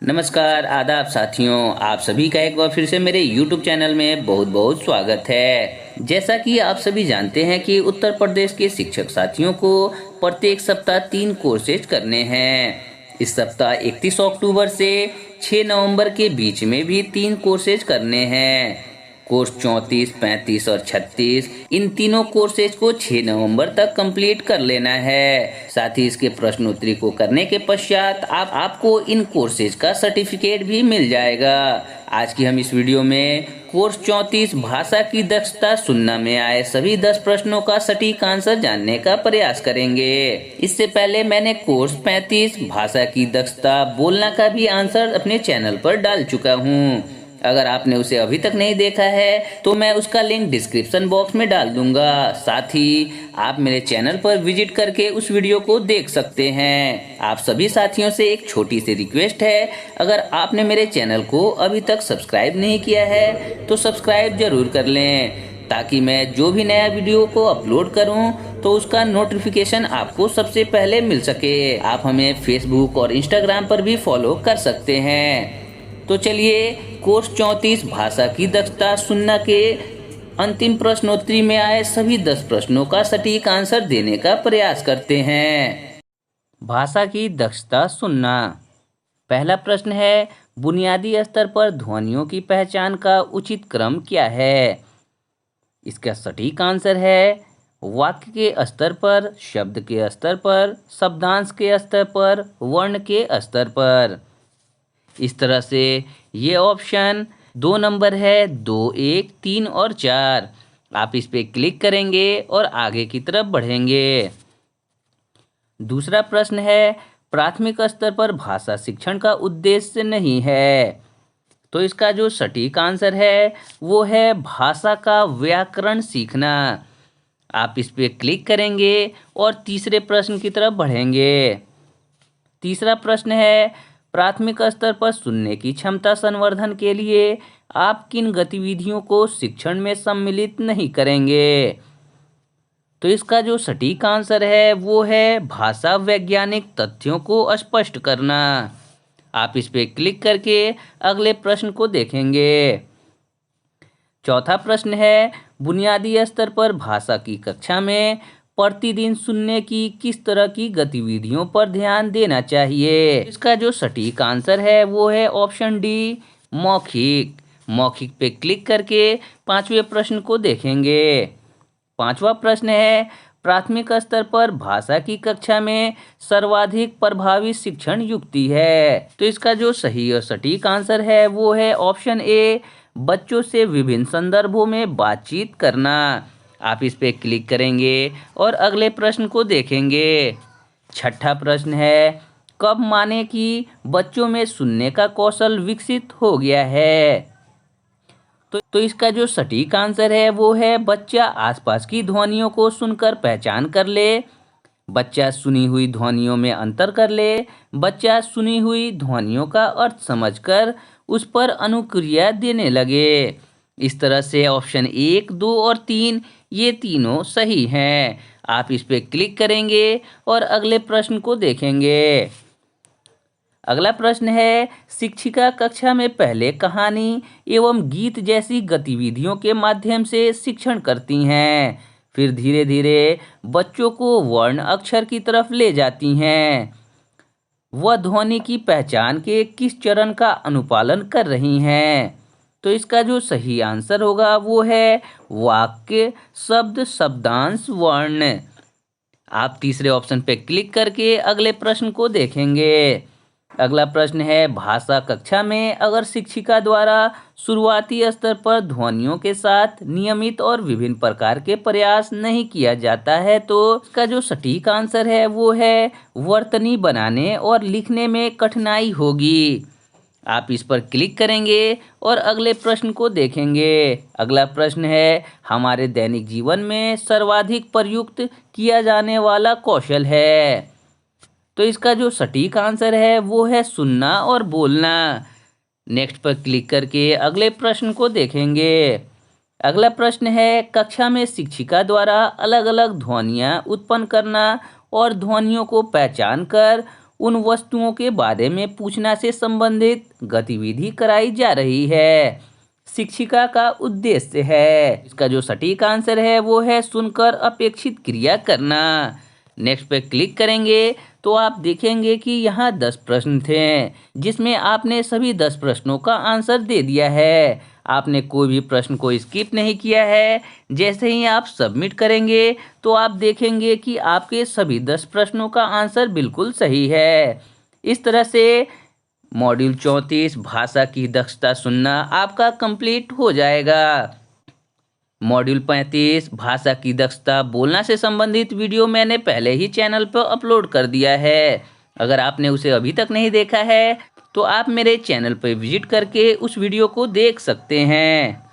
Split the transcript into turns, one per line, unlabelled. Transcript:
नमस्कार आदाब साथियों, आप सभी का एक बार फिर से मेरे YouTube चैनल में बहुत बहुत स्वागत है। जैसा कि आप सभी जानते हैं कि उत्तर प्रदेश के शिक्षक साथियों को प्रत्येक सप्ताह 3 कोर्सेज करने हैं। इस सप्ताह 31 अक्टूबर से 6 नवंबर के बीच में भी 3 कोर्सेज करने हैं। कोर्स 34, 35 और 36 इन तीनों कोर्सेज को 6 नवंबर तक कंप्लीट कर लेना है। साथ ही इसके प्रश्नोत्तरी को करने के पश्चात आपको इन कोर्सेज का सर्टिफिकेट भी मिल जाएगा। आज की हम इस वीडियो में कोर्स 34 भाषा की दक्षता सुनना में आए सभी 10 प्रश्नों का सटीक आंसर जानने का प्रयास करेंगे। इससे पहले मैंने कोर्स 35 भाषा की दक्षता बोलना का भी आंसर अपने चैनल पर डाल चुका हूँ। अगर आपने उसे अभी तक नहीं देखा है तो मैं उसका लिंक डिस्क्रिप्शन बॉक्स में डाल दूंगा। साथ ही आप मेरे चैनल पर विजिट करके उस वीडियो को देख सकते हैं। आप सभी साथियों से एक छोटी सी रिक्वेस्ट है, अगर आपने मेरे चैनल को अभी तक सब्सक्राइब नहीं किया है तो सब्सक्राइब जरूर कर लें, ताकि मैं जो भी नया वीडियो को अपलोड करूं तो उसका नोटिफिकेशन आपको सबसे पहले मिल सके। आप हमें फेसबुक और इंस्टाग्राम पर भी फॉलो कर सकते हैं। तो चलिए कोर्स 34 भाषा की दक्षता सुनना के अंतिम प्रश्नोत्तरी में आए सभी 10 प्रश्नों का सटीक आंसर देने का प्रयास करते हैं। भाषा की दक्षता सुनना। पहला प्रश्न है, बुनियादी स्तर पर ध्वनियों की पहचान का उचित क्रम क्या है? इसका सटीक आंसर है वाक्य के स्तर पर, शब्द के स्तर पर, शब्दांश के स्तर पर, वर्ण के स्तर पर। इस तरह से ये ऑप्शन 2 नंबर है, 2, 1, 3 और 4। आप इस पे क्लिक करेंगे और आगे की तरफ बढ़ेंगे। दूसरा प्रश्न है, प्राथमिक स्तर पर भाषा शिक्षण का उद्देश्य नहीं है। तो इसका जो सटीक आंसर है वो है भाषा का व्याकरण सीखना। आप इस पे क्लिक करेंगे और तीसरे प्रश्न की तरफ बढ़ेंगे। तीसरा प्रश्न है, प्राथमिक स्तर पर सुनने की क्षमता संवर्धन के लिए आप किन गतिविधियों को शिक्षण में सम्मिलित नहीं करेंगे? तो इसका जो सटीक आंसर है वो है भाषा वैज्ञानिक तथ्यों को स्पष्ट करना। आप इस पे क्लिक करके अगले प्रश्न को देखेंगे। चौथा प्रश्न है, बुनियादी स्तर पर भाषा की कक्षा में प्रतिदिन सुनने की किस तरह की गतिविधियों पर ध्यान देना चाहिए? इसका जो सटीक आंसर है वो है ऑप्शन डी, मौखिक। मौखिक पे क्लिक करके 5वें प्रश्न को देखेंगे। 5वां प्रश्न है, प्राथमिक स्तर पर भाषा की कक्षा में सर्वाधिक प्रभावी शिक्षण युक्ति है। तो इसका जो सही और सटीक आंसर है वो है ऑप्शन ए, बच्चों से विभिन्न संदर्भों में बातचीत करना। आप इस पे क्लिक करेंगे और अगले प्रश्न को देखेंगे। छठा प्रश्न है, कब माने कि बच्चों में सुनने का कौशल विकसित हो गया है? तो इसका जो सटीक आंसर है वो है बच्चा आसपास की ध्वनियों को सुनकर पहचान कर ले, बच्चा सुनी हुई ध्वनियों में अंतर कर ले, बच्चा सुनी हुई ध्वनियों का अर्थ समझकर उस पर अनुक्रिया देने लगे। इस तरह से ऑप्शन 1, 2 और 3 ये तीनों सही हैं। आप इस पे क्लिक करेंगे और अगले प्रश्न को देखेंगे। अगला प्रश्न है, शिक्षिका कक्षा में पहले कहानी एवं गीत जैसी गतिविधियों के माध्यम से शिक्षण करती हैं, फिर धीरे धीरे बच्चों को वर्ण अक्षर की तरफ ले जाती हैं। वह ध्वनि की पहचान के किस चरण का अनुपालन कर रही हैं? तो इसका जो सही आंसर होगा वो है वाक्य, शब्द, शब्दांश, वर्ण। आप तीसरे ऑप्शन पे क्लिक करके अगले प्रश्न को देखेंगे। अगला प्रश्न है, भाषा कक्षा में अगर शिक्षिका द्वारा शुरुआती स्तर पर ध्वनियों के साथ नियमित और विभिन्न प्रकार के प्रयास नहीं किया जाता है तो इसका जो सटीक आंसर है वो है वर्तनी बनाने और लिखने में कठिनाई होगी। आप इस पर क्लिक करेंगे और अगले प्रश्न को देखेंगे। अगला प्रश्न है, हमारे दैनिक जीवन में सर्वाधिक प्रयुक्त किया जाने वाला कौशल है। तो इसका जो सटीक आंसर है वो है सुनना और बोलना। नेक्स्ट पर क्लिक करके अगले प्रश्न को देखेंगे। अगला प्रश्न है, कक्षा में शिक्षिका द्वारा अलग अलग ध्वनियाँ उत्पन्न करना और ध्वनियों को पहचान कर उन वस्तुओं के बारे में पूछना से संबंधित गतिविधि कराई जा रही है। शिक्षिका का उद्देश्य है। इसका जो सटीक आंसर है वो है सुनकर अपेक्षित क्रिया करना। नेक्स्ट पे क्लिक करेंगे तो आप देखेंगे कि यहाँ 10 प्रश्न थे, जिसमें आपने सभी 10 प्रश्नों का आंसर दे दिया है। आपने कोई भी प्रश्न को स्किप नहीं किया है। जैसे ही आप सबमिट करेंगे तो आप देखेंगे कि आपके सभी 10 प्रश्नों का आंसर बिल्कुल सही है। इस तरह से मॉड्यूल 34 भाषा की दक्षता सुनना आपका कंप्लीट हो जाएगा। मॉड्यूल 35 भाषा की दक्षता बोलना से संबंधित वीडियो मैंने पहले ही चैनल पर अपलोड कर दिया है। अगर आपने उसे अभी तक नहीं देखा है तो आप मेरे चैनल पर विजिट करके उस वीडियो को देख सकते हैं।